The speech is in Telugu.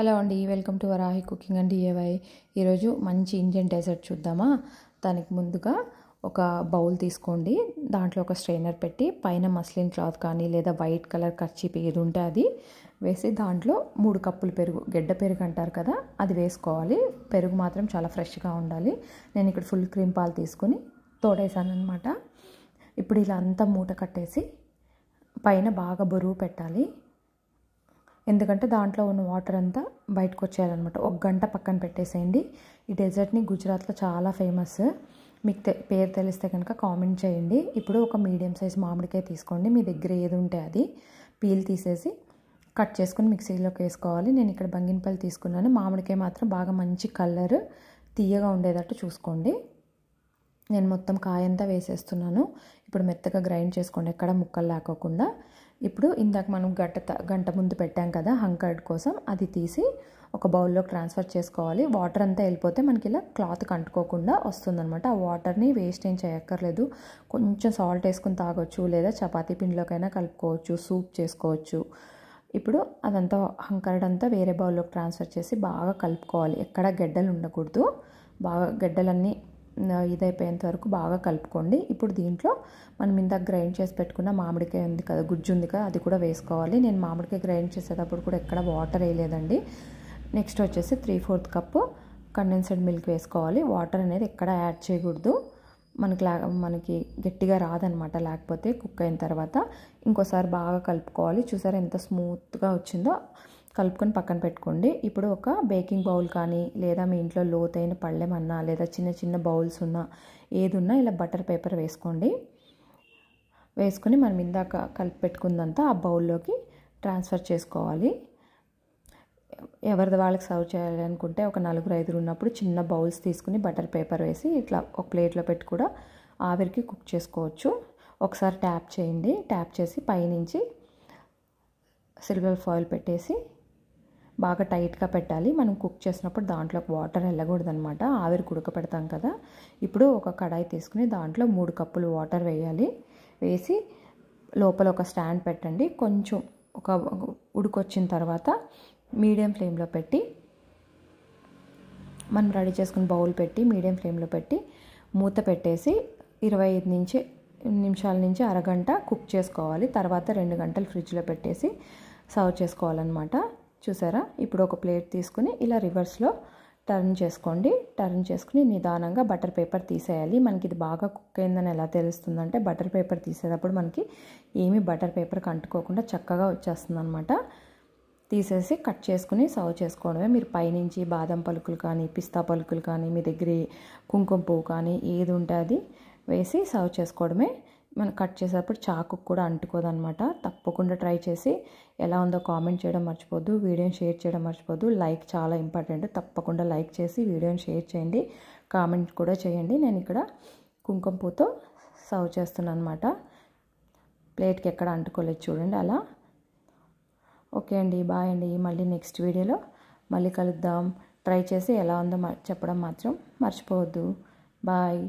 హలో అండి, welcome to Varahi cooking and DIY. ఈరోజు మంచి ఇండియన్ డెజర్ట్ చూద్దామా. దానికి ముందుగా ఒక బౌల్ తీసుకోండి. దాంట్లో ఒక స్ట్రైనర్ పెట్టి పైన మస్లిన్ క్లాత్ కానీ లేదా వైట్ కలర్ కర్చీప్ ఏది ఉంటే అది వేసి దాంట్లో 3 కప్పులు పెరుగు, గెడ్డ పెరుగు అంటారు కదా, అది వేసుకోవాలి. పెరుగు మాత్రం చాలా ఫ్రెష్గా ఉండాలి. నేను ఇక్కడ ఫుల్ క్రీమ్ పాలు తీసుకుని తోడేసాను అనమాట. ఇప్పుడు ఇలా అంతా మూట కట్టేసి పైన బాగా బరువు పెట్టాలి. ఎందుకంటే దాంట్లో ఉన్న వాటర్ అంతా బయటకు వచ్చేయాలన్నమాట. 1 గంట పక్కన పెట్టేసేయండి. ఈ డెజర్ట్ని గుజరాత్లో చాలా ఫేమస్. మీకు పేరు తెలిస్తే కనుక కామెంట్ చేయండి. ఇప్పుడు ఒక మీడియం సైజ్ మామిడికాయ తీసుకోండి. మీ దగ్గర ఏది ఉంటే అది పీల్ తీసేసి కట్ చేసుకుని మిక్సీలోకి వేసుకోవాలి. నేను ఇక్కడ బంగినపల్లి తీసుకున్నాను. మామిడికాయ మాత్రం బాగా మంచి కలర్ తీయగా ఉండేటట్టు చూసుకోండి. నేను మొత్తం కాయంతా వేసేస్తున్నాను. ఇప్పుడు మెత్తగా గ్రైండ్ చేసుకోండి, ఎక్కడ ముక్కలు లేకోకుండా. ఇప్పుడు ఇందాక మనం గంట ముందు పెట్టాం కదా హంకర్డ్ కోసం, అది తీసి ఒక బౌల్లోకి ట్రాన్స్ఫర్ చేసుకోవాలి. వాటర్ అంతా వెళ్ళిపోతే మనకి ఇలా క్లాత్కి అంటుకోకుండా వస్తుందన్నమాట. ఆ వాటర్ని వేస్ట్ ఏం చేయక్కర్లేదు. కొంచెం సాల్ట్ వేసుకుని తాగొచ్చు, లేదా చపాతీ పిండిలోకైనా కలుపుకోవచ్చు, సూప్ చేసుకోవచ్చు. ఇప్పుడు అదంతా హంకర్డ్ అంతా వేరే బౌల్లోకి ట్రాన్స్ఫర్ చేసి బాగా కలుపుకోవాలి. ఎక్కడ గెడ్డలు ఉండకూడదు. బాగా గెడ్డలన్నీ ఇదైపోయేంత వరకు బాగా కలుపుకోండి. ఇప్పుడు దీంట్లో మనం ఇందాక గ్రైండ్ చేసి పెట్టుకున్న మామిడికాయ ఉంది కదా, గుజ్జు ఉంది కదా, అది కూడా వేసుకోవాలి. నేను మామిడికాయ గ్రైండ్ చేసేటప్పుడు కూడా ఎక్కడ వాటర్ వేయలేదండి. నెక్స్ట్ వచ్చేసి 3/4 కప్పు కండెన్స్డ్ మిల్క్ వేసుకోవాలి. వాటర్ అనేది ఎక్కడ యాడ్ చేయకూడదు. మనకి గట్టిగా రాదనమాట. లేకపోతే కుక్ అయిన తర్వాత ఇంకోసారి బాగా కలుపుకోవాలి. చూసారా ఎంత స్మూత్గా వచ్చిందో. కలుపుకొని పక్కన పెట్టుకోండి. ఇప్పుడు ఒక బేకింగ్ బౌల్ కానీ లేదా మీ ఇంట్లో లోతైన పళ్ళెమన్నా లేదా చిన్న చిన్న బౌల్స్ ఉన్నా ఏది ఉన్నా ఇలా బటర్ పేపర్ వేసుకోండి. వేసుకొని మనం ఇందాక కలిపి పెట్టుకుందంతా ఆ బౌల్లోకి ట్రాన్స్ఫర్ చేసుకోవాలి. ఎవరిది వాళ్ళకి సర్వ్ చేయాలి అనుకుంటే ఒక 4-5 ఉన్నప్పుడు చిన్న బౌల్స్ తీసుకుని బటర్ పేపర్ వేసి ఇట్లా ఒక ప్లేట్లో పెట్టి కూడా ఆవిరికి కుక్ చేసుకోవచ్చు. ఒకసారి ట్యాప్ చేయండి. ట్యాప్ చేసి పైనుంచి సిల్వర్ ఫాయిల్ పెట్టేసి బాగా టైట్గా పెట్టాలి. మనం కుక్ చేసినప్పుడు దాంట్లోకి వాటర్ వెళ్ళకూడదు అనమాట. ఆవిరికి ఉడకపెడతాం కదా. ఇప్పుడు ఒక కడాయి తీసుకుని దాంట్లో 3 కప్పులు వాటర్ వేయాలి. వేసి లోపల ఒక స్టాండ్ పెట్టండి. కొంచెం ఒక ఉడికొచ్చిన తర్వాత మీడియం ఫ్లేమ్లో పెట్టి మనం రెడీ చేసుకుని బౌల్ పెట్టి మీడియం ఫ్లేమ్లో పెట్టి మూత పెట్టేసి 25 నిమిషాల నుంచి అరగంట కుక్ చేసుకోవాలి. తర్వాత 2 గంటలు ఫ్రిడ్జ్లో పెట్టేసి సర్వ్ చేసుకోవాలన్నమాట. చూసారా. ఇప్పుడు ఒక ప్లేట్ తీసుకుని ఇలా రివర్స్లో టర్న్ చేసుకోండి. టర్న్ చేసుకుని నిదానంగా బటర్ పేపర్ తీసేయాలి. మనకి ఇది బాగా కుక్ అయిందని ఎలా తెలుస్తుందంటే బటర్ పేపర్ తీసేటప్పుడు మనకి ఏమీ బటర్ పేపర్కి అంటుకోకుండా చక్కగా వచ్చేస్తుంది అనమాట. తీసేసి కట్ చేసుకుని సర్వ్ చేసుకోవడమే. మీరు పైనుంచి బాదం పలుకులు కానీ పిస్తా పలుకులు కానీ మీ దగ్గర కుంకుమ పువ్వు కానీ ఏది ఉంటే అది వేసి సర్వ్ చేసుకోవడమే. మనం కట్ చేసేటప్పుడు చాకు కూడా అంటుకోదనమాట. తప్పకుండా ట్రై చేసి ఎలా ఉందో కామెంట్ చేయడం మర్చిపోద్దు. వీడియోని షేర్ చేయడం మర్చిపోద్దు. లైక్ చాలా ఇంపార్టెంట్. తప్పకుండా లైక్ చేసి వీడియోని షేర్ చేయండి, కామెంట్ కూడా చేయండి. నేను ఇక్కడ కుంకుమ పువ్వుతో సర్వ్ చేస్తున్నాను అనమాట. ప్లేట్కి ఎక్కడ అంటుకోలేదు చూడండి అలా. ఓకే అండి, బాయ్ అండి. మళ్ళీ నెక్స్ట్ వీడియోలో మళ్ళీ కలుద్దాం. ట్రై చేసి ఎలా ఉందో చెప్పడం మాత్రం మర్చిపోవద్దు. బాయ్.